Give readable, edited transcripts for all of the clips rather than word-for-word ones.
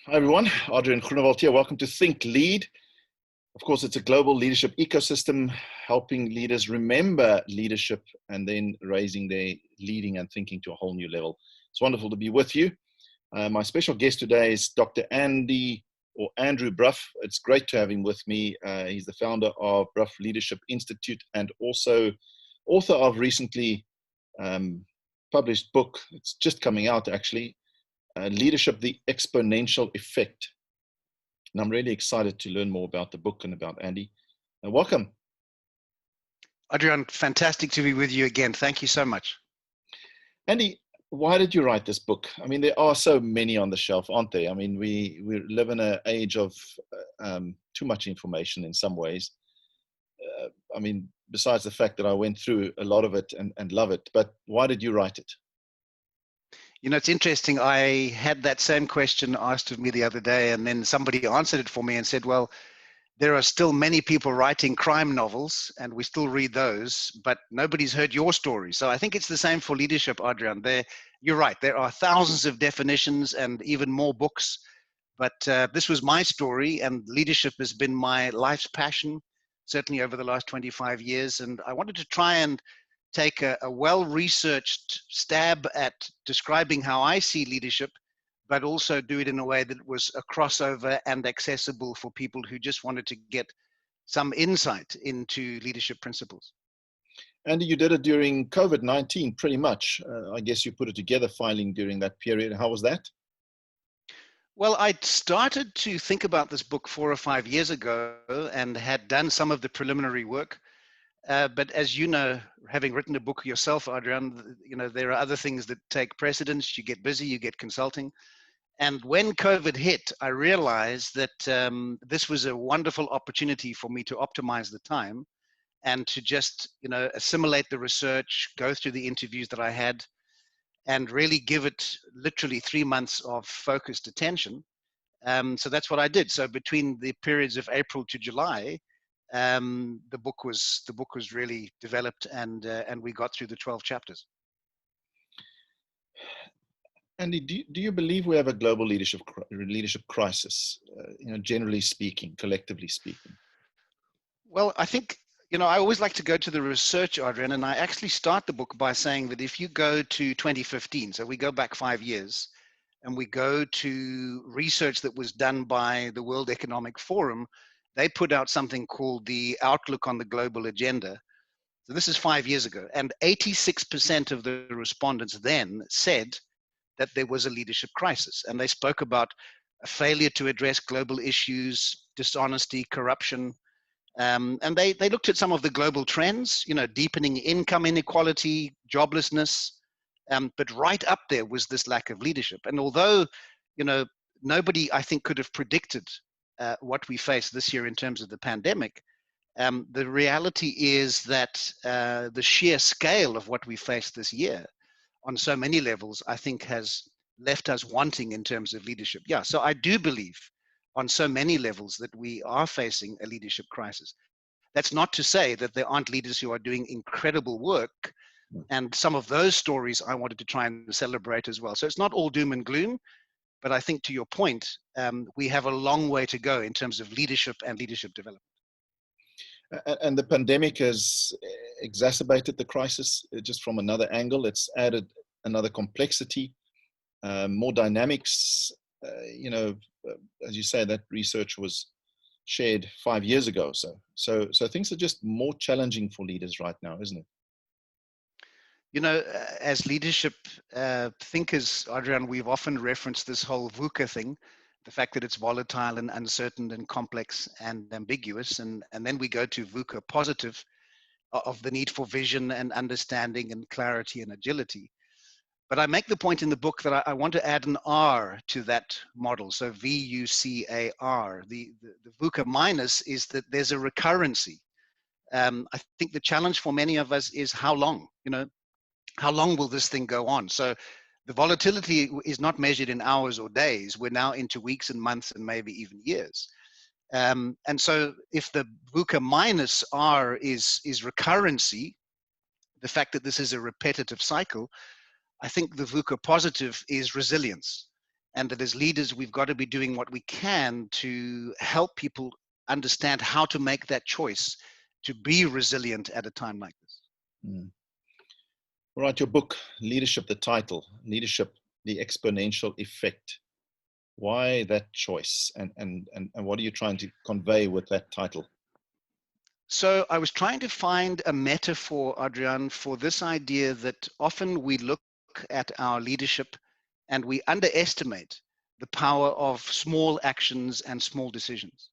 Hi everyone, Adriaan Groenewald here. Welcome to ThinkLead. Of course, it's a global leadership ecosystem helping leaders remember leadership and then raising their leading and thinking to a whole new level. It's wonderful to be with you. My special guest today is Dr. Andrew Brough. It's great to have him with me. He's the founder of Brough Leadership Institute and also author of recently published book. It's just coming out actually. Leadership, the Exponential Effect. And I'm really excited to learn more about the book and about Andy. Welcome. Adriaan, fantastic to be with you again. Thank you so much. Andy, why did you write this book? I mean, there are so many on the shelf, aren't there? I mean, we live in an age of too much information in some ways. I mean, besides the fact that I went through a lot of it and love it, but why did you write it? You know, it's interesting. I had that same question asked of me the other day, and then somebody answered it for me and said, well, there are still many people writing crime novels, and we still read those, but nobody's heard your story. So I think it's the same for leadership, Adriaan. You're right. There are thousands of definitions and even more books, but this was my story, and leadership has been my life's passion, certainly over the last 25 years. And I wanted to try and take a well-researched stab at describing how I see leadership, but also do it in a way that was a crossover and accessible for people who just wanted to get some insight into leadership principles. Andy, you did it during COVID-19 pretty much. I guess you put it together filing during that period. How was that? Well, I started to think about this book 4 or 5 years ago and had done some of the preliminary work. But as you know, having written a book yourself, Adriaan, you know, there are other things that take precedence. You get busy, you get consulting. And when COVID hit, I realized that this was a wonderful opportunity for me to optimize the time and to just, you know, assimilate the research, go through the interviews that I had, and really give it literally 3 months of focused attention. So that's what I did. So between the periods of April to July, the book was really developed, and we got through the 12 chapters. Andy, do you believe we have a global leadership crisis? You know, generally speaking, collectively speaking. Well, I think, you know, I always like to go to the research, Adriaan, and I actually start the book by saying that if you go to 2015, so we go back 5 years, and we go to research that was done by the World Economic Forum, they put out something called the Outlook on the Global Agenda. So this is 5 years ago, and 86% of the respondents then said that there was a leadership crisis, and they spoke about a failure to address global issues, dishonesty, corruption, and they looked at some of the global trends, you know, deepening income inequality, joblessness, but right up there was this lack of leadership. And although, you know, nobody, I think, could have predicted what we face this year in terms of the pandemic, the reality is that the sheer scale of what we faced this year on so many levels, I think, has left us wanting in terms of leadership. Yeah, so I do believe on so many levels that we are facing a leadership crisis. That's not to say that there aren't leaders who are doing incredible work, and some of those stories I wanted to try and celebrate as well. So it's not all doom and gloom, but I think to your point, we have a long way to go in terms of leadership and leadership development. And the pandemic has exacerbated the crisis just from another angle. It's added another complexity, more dynamics. You know, as you say, that research was shared 5 years ago. So things are just more challenging for leaders right now, isn't it? You know, as leadership thinkers, Adriaan, we've often referenced this whole VUCA thing, the fact that it's volatile and uncertain and complex and ambiguous. And then we go to VUCA positive, of the need for vision and understanding and clarity and agility. But I make the point in the book that I want to add an R to that model. So VUCAR. The VUCA minus is that there's a recurrency. I think the challenge for many of us is how long, you know, how long will this thing go on? So the volatility is not measured in hours or days. We're now into weeks and months and maybe even years. And so if the VUCA minus R is recurrency, the fact that this is a repetitive cycle, I think the VUCA positive is resilience. and that as leaders, we've got to be doing what we can to help people understand how to make that choice to be resilient at a time like this. Mm. All right, your book, Leadership, the title, Leadership, the Exponential Effect. Why that choice, and what are you trying to convey with that title? So I was trying to find a metaphor, Adriaan, for this idea that often we look at our leadership and we underestimate the power of small actions and small decisions.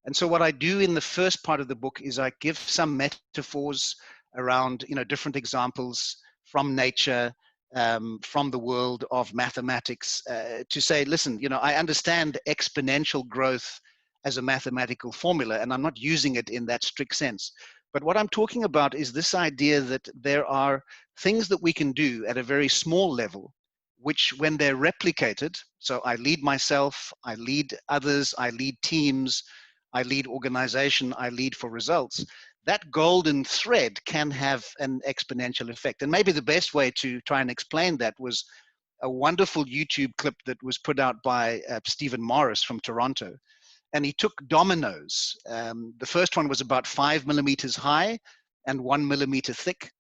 And so what I do in the first part of the book is I give some metaphors around, different examples from nature, from the world of mathematics, to say, listen, I understand exponential growth as a mathematical formula, and I'm not using it in that strict sense. But what I'm talking about is this idea that there are things that we can do at a very small level, which when they're replicated, so I lead myself, I lead others, I lead teams, I lead organization, I lead for results, that golden thread can have an exponential effect. And maybe the best way to try and explain that was a wonderful YouTube clip that was put out by Stephen Morris from Toronto. And he took dominoes. The first one was about 5 millimeters high and 1 millimeter thick.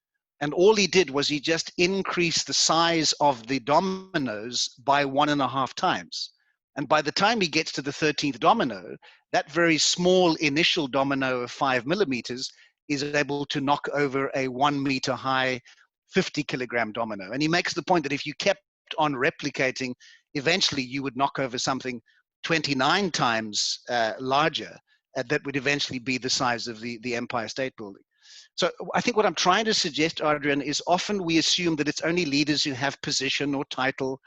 And all he did was he just increased the size of the dominoes by 1.5 times. And by the time he gets to the 13th domino, that very small initial domino of 5 millimeters is able to knock over a 1 meter high 50 kilogram domino. And he makes the point that if you kept on replicating, eventually you would knock over something 29 times larger, that would eventually be the size of the Empire State Building. So I think what I'm trying to suggest, Adriaan, is often we assume that it's only leaders who have position or title,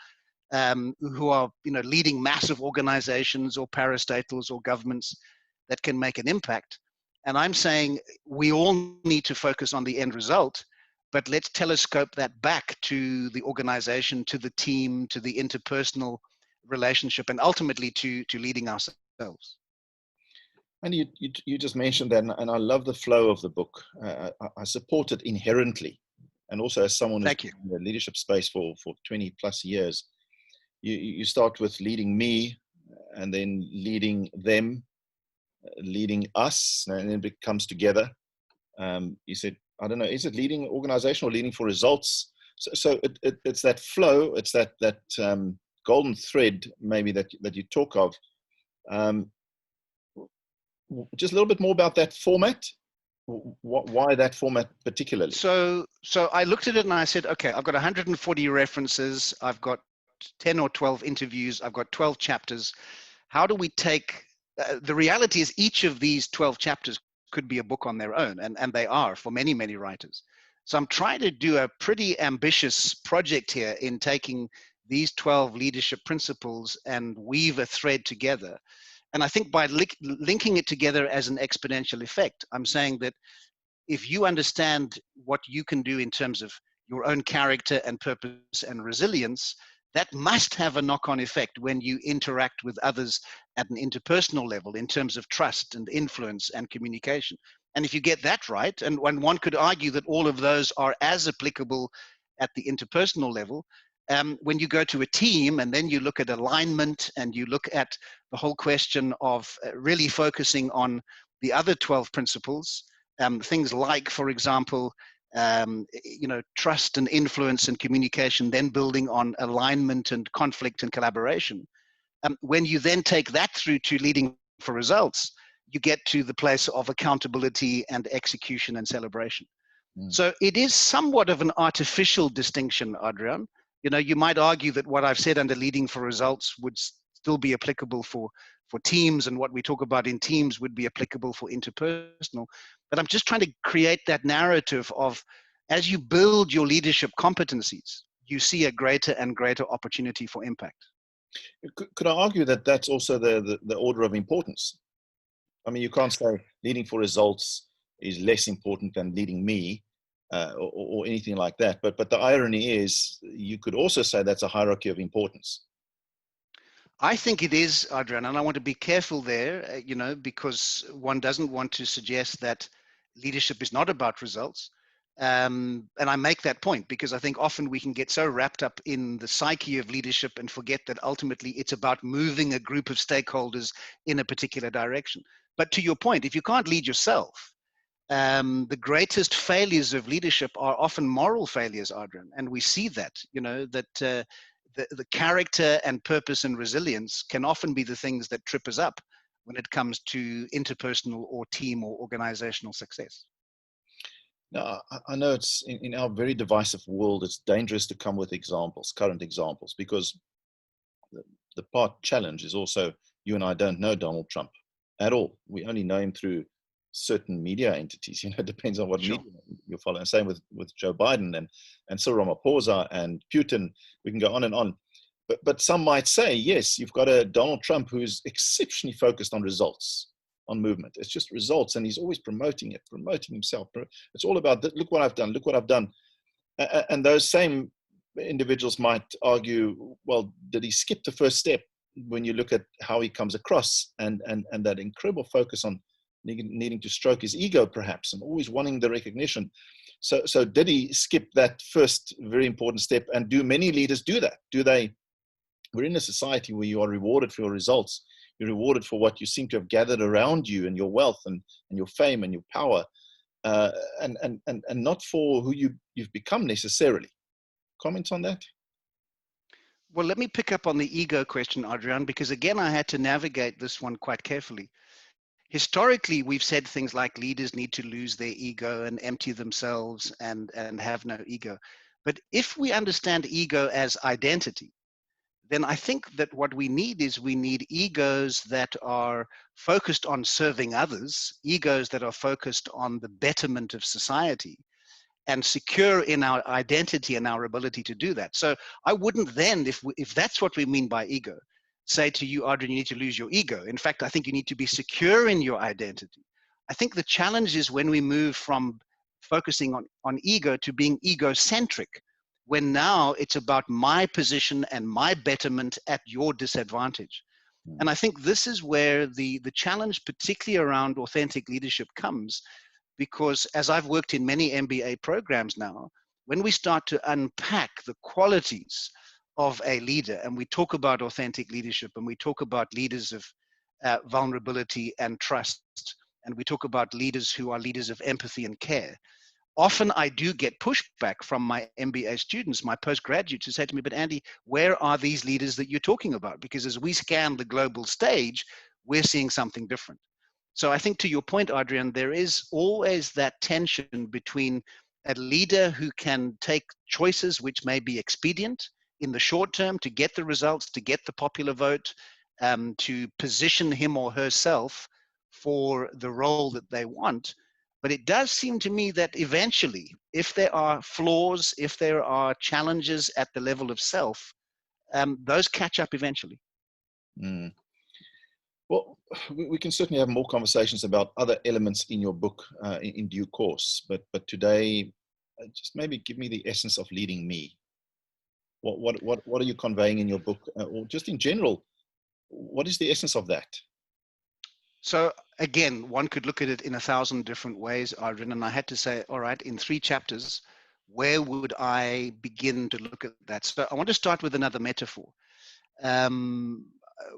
who are leading massive organizations or parastatals or governments that can make an impact. And I'm saying we all need to focus on the end result, but let's telescope that back to the organization, to the team, to the interpersonal relationship, and ultimately to leading ourselves. And you just mentioned that, and I love the flow of the book. I support it inherently, and also as someone who's been in the leadership space for 20 plus years, you start with leading me, and then leading them, leading us, and then it comes together. You said, I don't know, is it leading organization or leading for results? So it's that flow, it's that golden thread maybe that you talk of. Just a little bit more about that format. Why that format particularly? So I looked at it and I said, okay, I've got 140 references. I've got 10 or 12 interviews. I've got 12 chapters. How do we take, the reality is each of these 12 chapters could be a book on their own, and they are for many, many writers. So I'm trying to do a pretty ambitious project here in taking these 12 leadership principles and weave a thread together. And I think by linking it together as an exponential effect, I'm saying that if you understand what you can do in terms of your own character and purpose and resilience, that must have a knock-on effect when you interact with others at an interpersonal level in terms of trust and influence and communication. And if you get that right, and one could argue that all of those are as applicable at the interpersonal level, when you go to a team and then you look at alignment and you look at the whole question of really focusing on the other 12 principles, things like, for example, trust and influence and communication, then building on alignment and conflict and collaboration. When you then take that through to leading for results, you get to the place of accountability and execution and celebration. So it is somewhat of an artificial distinction, Adriaan. You might argue that what I've said under leading for results would still be applicable for teams, and what we talk about in teams would be applicable for interpersonal. But I'm just trying to create that narrative of, as you build your leadership competencies, you see a greater and greater opportunity for impact. Could I argue that that's also the order of importance? I mean, you can't say leading for results is less important than leading me, or anything like that. But the irony is, you could also say that's a hierarchy of importance. I think it is, Adriaan, and I want to be careful there, because one doesn't want to suggest that leadership is not about results. And I make that point because I think often we can get so wrapped up in the psyche of leadership and forget that ultimately it's about moving a group of stakeholders in a particular direction. But to your point, if you can't lead yourself, the greatest failures of leadership are often moral failures, Adriaan, and we see that, that the character and purpose and resilience can often be the things that trip us up when it comes to interpersonal or team or organizational success. Now, I know it's in our very divisive world, it's dangerous to come with examples, current examples, because the part challenge is also you and I don't know Donald Trump at all. We only know him through certain media entities. It depends on what Sure. media you follow. And same with Joe Biden and Cyril Ramaphosa and Putin. We can go on and on. But some might say, yes, you've got a Donald Trump who's exceptionally focused on results, on movement. It's just results, and he's always promoting it, promoting himself. It's all about, look what I've done, look what I've done. And those same individuals might argue, well, did he skip the first step when you look at how he comes across and that incredible focus on needing to stroke his ego, perhaps, and always wanting the recognition. So did he skip that first very important step? And do many leaders do that? Do they? We're in a society where you are rewarded for your results. You're rewarded for what you seem to have gathered around you and your wealth and your fame and your power, and not for who you've become necessarily. Comments on that? Well, let me pick up on the ego question, Adriaan, because again, I had to navigate this one quite carefully. Historically, we've said things like leaders need to lose their ego and empty themselves and have no ego. But if we understand ego as identity, then I think that what we need egos that are focused on serving others, egos that are focused on the betterment of society, and secure in our identity and our ability to do that. So I wouldn't then, if that's what we mean by ego, say to you, Adriaan, you need to lose your ego. In fact, I think you need to be secure in your identity. I think the challenge is when we move from focusing on ego to being egocentric, when now it's about my position and my betterment at your disadvantage. And I think this is where the challenge, particularly around authentic leadership, comes. Because as I've worked in many MBA programs now, when we start to unpack the qualities of a leader, and we talk about authentic leadership, and we talk about leaders of vulnerability and trust, and we talk about leaders who are leaders of empathy and care, often I do get pushback from my MBA students, my postgraduates, who say to me, but Andy, where are these leaders that you're talking about? Because as we scan the global stage, we're seeing something different. So I think to your point, Adriaan, there is always that tension between a leader who can take choices which may be expedient in the short term to get the results, to get the popular vote, to position him or herself for the role that they want. But it does seem to me that eventually, if there are flaws, if there are challenges at the level of self, those catch up eventually. Mm. Well, we can certainly have more conversations about other elements in your book in due course. But today, just maybe give me the essence of leading me. What are you conveying in your book, or just in general? What is the essence of that? So again, one could look at it in 1,000 different ways, Adriaan, and I had to say, all right, in 3 chapters, where would I begin to look at that? So I want to start with another metaphor.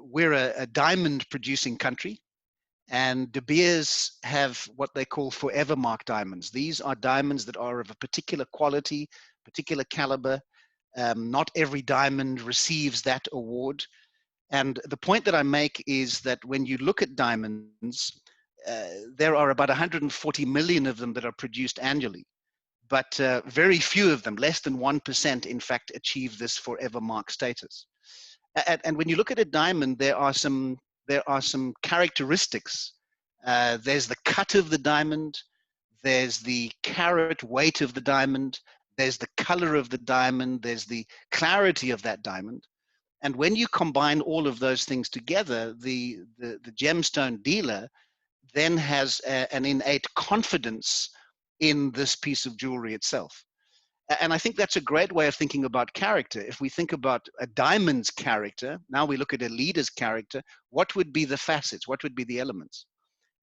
We're a diamond producing country, and De Beers have what they call forever mark diamonds. These are diamonds that are of a particular quality, particular caliber. Not every diamond receives that award. And the point that I make is that when you look at diamonds, there are about 140 million of them that are produced annually. But very few of them, less than 1%, in fact, achieve this forever mark status. And when you look at a diamond, there are some characteristics. There's the cut of the diamond, there's the carat weight of the diamond, there's the color of the diamond, there's the clarity of that diamond. And when you combine all of those things together, the gemstone dealer then has an innate confidence in this piece of jewelry itself. And I think that's a great way of thinking about character. If we think about a diamond's character, now we look at a leader's character, what would be the facets? What would be the elements?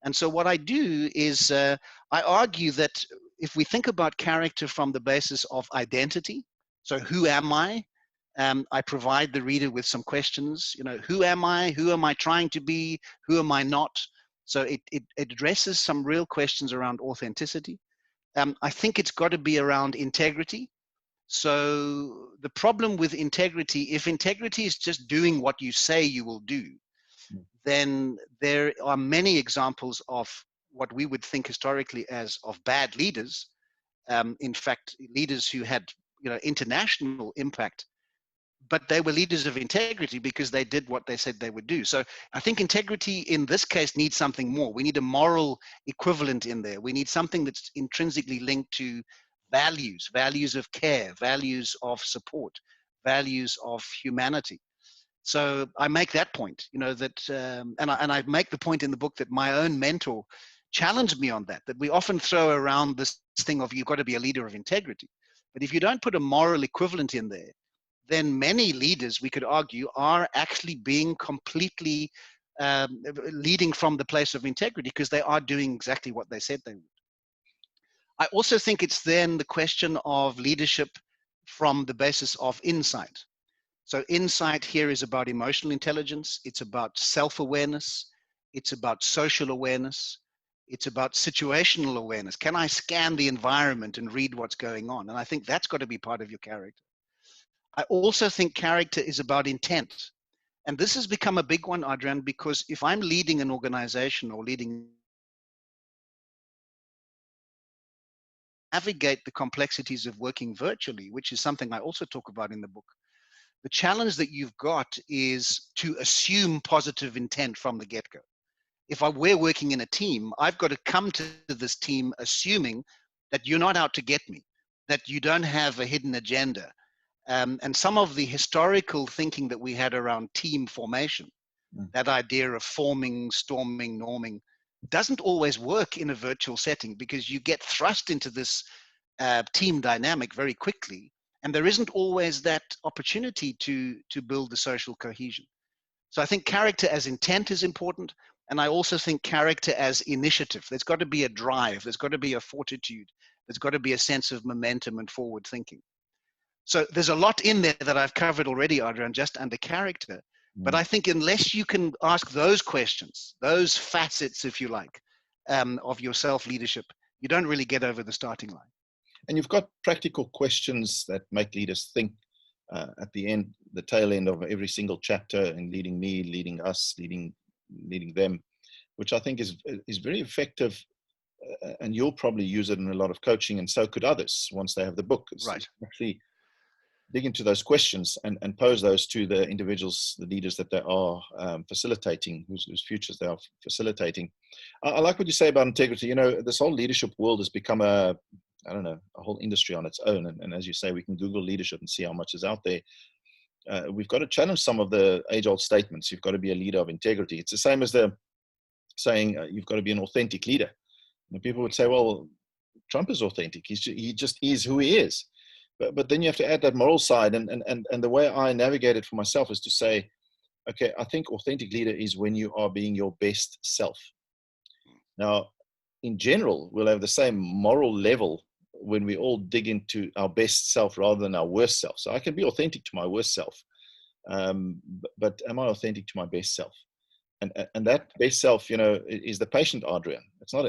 And so what I do is I argue that if we think about character from the basis of identity, so who am I? I provide the reader with some questions. Who am I? Who am I trying to be? Who am I not? So it addresses some real questions around authenticity. I think it's got to be around integrity. So the problem with integrity, if integrity is just doing what you say you will do, then there are many examples of what we would think historically as of bad leaders. In fact, leaders who had international impact, but they were leaders of integrity because they did what they said they would do. So I think integrity in this case needs something more. We need a moral equivalent in there. We need something that's intrinsically linked to values of care, values of support, values of humanity. So I make that point, and I make the point in the book that my own mentor challenged me on that we often throw around this thing of you've got to be a leader of integrity. But if you don't put a moral equivalent in there, then many leaders, we could argue, are actually being completely leading from the place of integrity because they are doing exactly what they said they would. I also think it's then the question of leadership from the basis of insight. So insight here is about emotional intelligence. It's about self-awareness. It's about social awareness. It's about situational awareness. Can I scan the environment and read what's going on? And I think that's got to be part of your character. I also think character is about intent. And this has become a big one, Adriaan, because if I'm leading an organization or leading, navigate the complexities of working virtually, which is something I also talk about in the book. The challenge that you've got is to assume positive intent from the get-go. If we're working in a team, I've got to come to this team assuming that you're not out to get me, that you don't have a hidden agenda. And some of the historical thinking that we had around team formation, that idea of forming, storming, norming, doesn't always work in a virtual setting because you get thrust into this team dynamic very quickly. And there isn't always that opportunity to build the social cohesion. So I think character as intent is important. And I also think character as initiative. There's got to be a drive. There's got to be a fortitude. There's got to be a sense of momentum and forward thinking. So there's a lot in there that I've covered already, Adriaan, just under character. But I think unless you can ask those questions, those facets, if you like, of your self-leadership, you don't really get over the starting line. And you've got practical questions that make leaders think at the end, the tail end of every single chapter in leading me, leading us, leading them, which I think is very effective. And you'll probably use it in a lot of coaching, and so could others once they have the book. Right. Actually dig into those questions and pose those to the individuals, the leaders that they are facilitating, whose futures they are facilitating. I like what you say about integrity. This whole leadership world has become a whole industry on its own. And as you say, we can Google leadership and see how much is out there. We've got to challenge some of the age-old statements. You've got to be a leader of integrity. It's the same as the saying you've got to be an authentic leader. And people would say, well, Trump is authentic. He just is who he is. But then you have to add that moral side. And the way I navigate it for myself is to say, okay, I think authentic leader is when you are being your best self. Now, in general, we'll have the same moral level when we all dig into our best self rather than our worst self. So I can be authentic to my worst self, but am I authentic to my best self? And that best self, is the patient Adriaan. It's not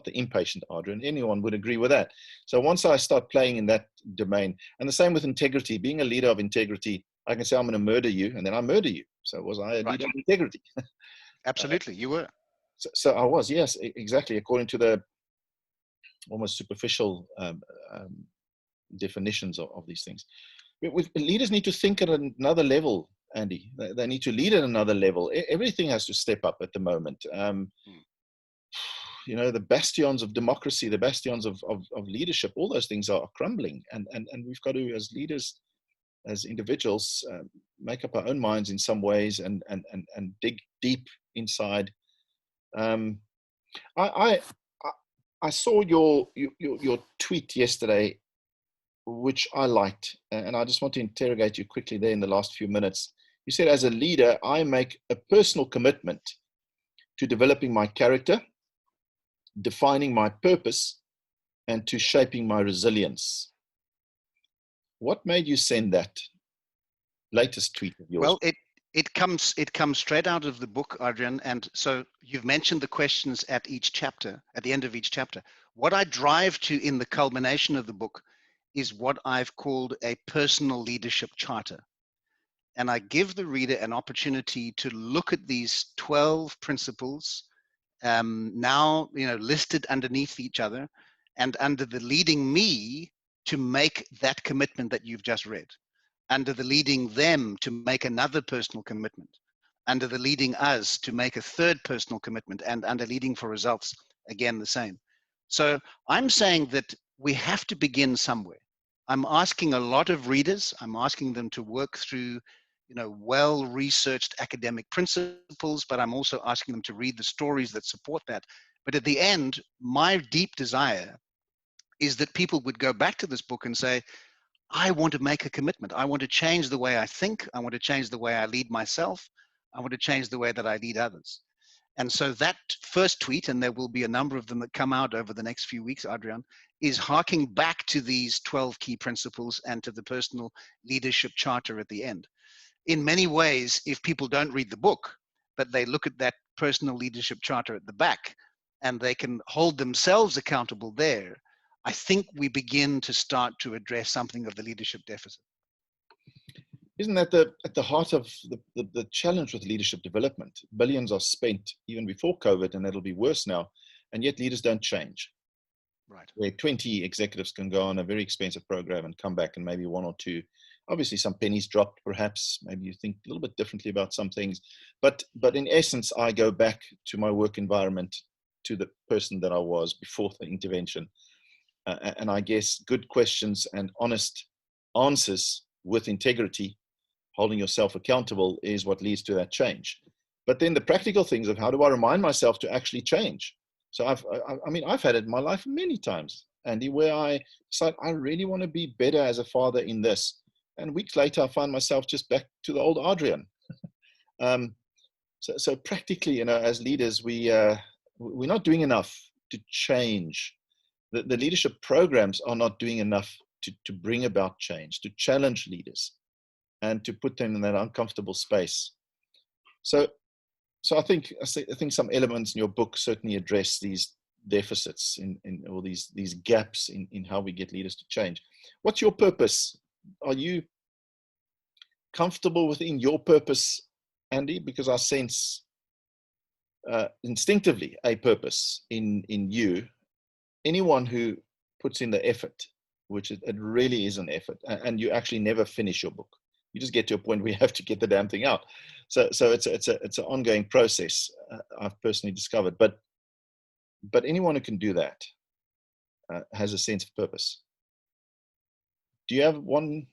the impatient Adriaan. Anyone would agree with that. So once I start playing in that domain, and the same with integrity, being a leader of integrity, I can say I'm going to murder you, and then I murder you. So was I a leader of integrity? Absolutely, you were. So I was, yes, exactly, according to the almost superficial definitions of these things. Leaders need to think at another level, Andy. They need to lead at another level. Everything has to step up at the moment. The bastions of democracy, the bastions of leadership, all those things are crumbling. And we've got to, as leaders, as individuals, make up our own minds in some ways and dig deep inside. I saw your tweet yesterday, which I liked, and I just want to interrogate you quickly there in the last few minutes. You said, as a leader, I make a personal commitment to developing my character, defining my purpose, and to shaping my resilience. What made you send that latest tweet of yours? Well, it comes straight out of the book, Adriaan. And so you've mentioned the questions at each chapter, at the end of each chapter. What I drive to in the culmination of the book is what I've called a personal leadership charter. And I give the reader an opportunity to look at these 12 principles, now listed underneath each other, and under the leading me to make that commitment that you've just read, under the leading them to make another personal commitment, under the leading us to make a third personal commitment, and under leading for results, again the same. So I'm saying that we have to begin somewhere. I'm asking a lot of readers, I'm asking them to work through well-researched academic principles, but I'm also asking them to read the stories that support that. But at the end, my deep desire is that people would go back to this book and say, I want to make a commitment. I want to change the way I think. I want to change the way I lead myself. I want to change the way that I lead others. And so that first tweet, and there will be a number of them that come out over the next few weeks, Adriaan, is harking back to these 12 key principles and to the personal leadership charter at the end. In many ways, if people don't read the book, but they look at that personal leadership charter at the back, and they can hold themselves accountable there, I think we begin to start to address something of the leadership deficit. Isn't that at the heart of the challenge with leadership development? Billions are spent even before COVID, and it'll be worse now, and yet leaders don't change. Right. Where 20 executives can go on a very expensive program and come back and maybe one or two, obviously some pennies dropped perhaps, maybe you think a little bit differently about some things, but in essence, I go back to my work environment, to the person that I was before the intervention. And I guess good questions and honest answers with integrity, holding yourself accountable, is what leads to that change. But then the practical things of how do I remind myself to actually change? So I've had it in my life many times, Andy, where I decide I really want to be better as a father in this. And weeks later, I find myself just back to the old Adriaan. So practically, as leaders, we're not doing enough to change. The leadership programs are not doing enough to bring about change, to challenge leaders, and to put them in that uncomfortable space. So I think some elements in your book certainly address these deficits or these gaps in how we get leaders to change. What's your purpose? Are you comfortable within your purpose, Andy? Because I sense instinctively a purpose in you. Anyone who puts in the effort, which it really is an effort, and you actually never finish your book. You just get to a point where you have to get the damn thing out. So it's an ongoing process. I've personally discovered, but anyone who can do that has a sense of purpose. Do you have one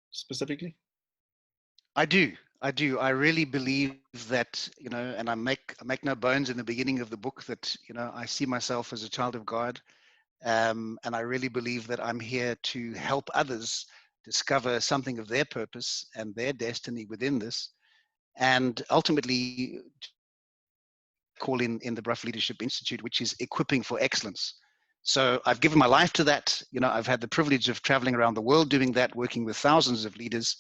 specifically? I do. I really believe that, and I make no bones in the beginning of the book that, I see myself as a child of God. And I really believe that I'm here to help others discover something of their purpose and their destiny within this. And ultimately, call in the Brough Leadership Institute, which is equipping for excellence. So I've given my life to that. I've had the privilege of traveling around the world doing that, working with thousands of leaders.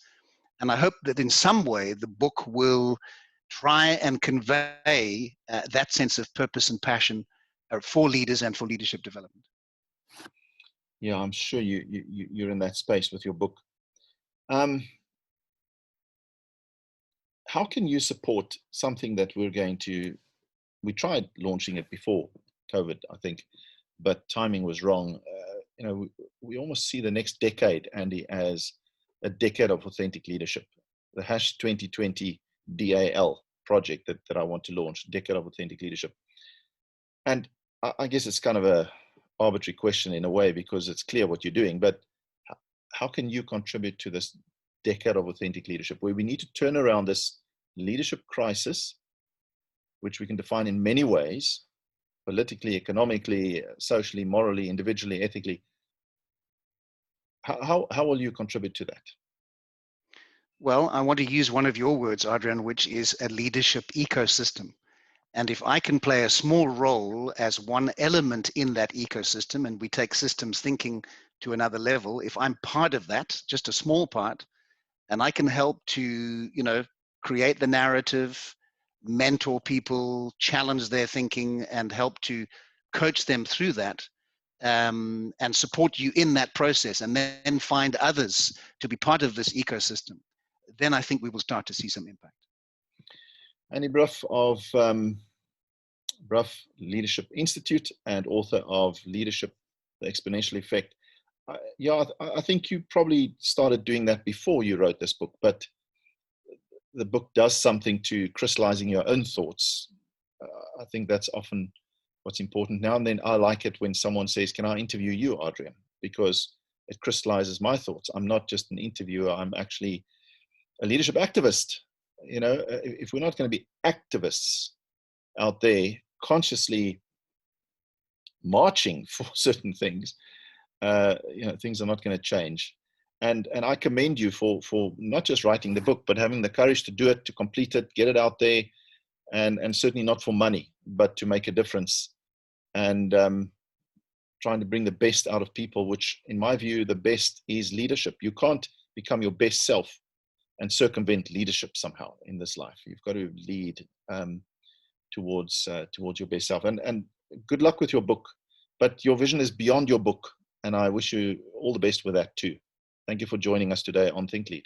And I hope that in some way, the book will try and convey that sense of purpose and passion for leaders and for leadership development. Yeah, I'm sure you're in that space with your book. How can you support something that we tried launching it before COVID, I think, but timing was wrong. We almost see the next decade, Andy, as a decade of authentic leadership. The #2020 DAL project that I want to launch, Decade of Authentic Leadership. And I guess it's kind of a arbitrary question in a way, because it's clear what you're doing, but how can you contribute to this decade of authentic leadership, where we need to turn around this leadership crisis, which we can define in many ways, politically, economically, socially, morally, individually, ethically? How will you contribute to that? Well, I want to use one of your words, Adriaan, which is a leadership ecosystem. And if I can play a small role as one element in that ecosystem, and we take systems thinking to another level, if I'm part of that, just a small part, and I can help to, create the narrative, mentor people, challenge their thinking, and help to coach them through that, and support you in that process, and then find others to be part of this ecosystem, then I think we will start to see some impact. Andy Brough of Brough Leadership Institute and author of Leadership, the Exponential Effect. I think you probably started doing that before you wrote this book, but the book does something to crystallizing your own thoughts. I think that's often what's important. Now and then I like it when someone says, can I interview you, Adriaan? Because it crystallizes my thoughts. I'm not just an interviewer, I'm actually a leadership activist. If we're not going to be activists out there consciously marching for certain things, things are not going to change. And I commend you for not just writing the book, but having the courage to do it, to complete it, get it out there, and certainly not for money, but to make a difference, and trying to bring the best out of people, which in my view, the best is leadership. You can't become your best self and circumvent leadership somehow in this life. You've got to lead towards your best self. And good luck with your book, but your vision is beyond your book, and I wish you all the best with that too. Thank you for joining us today on ThinkLead.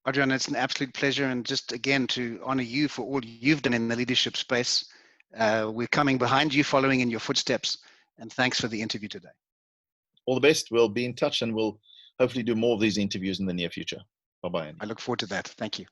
Adriaan, it's an absolute pleasure, and just again to honor you for all you've done in the leadership space. We're coming behind you, following in your footsteps, and thanks for the interview today. All the best. We'll be in touch, and we'll hopefully do more of these interviews in the near future. Bye-bye, Andy. I look forward to that. Thank you.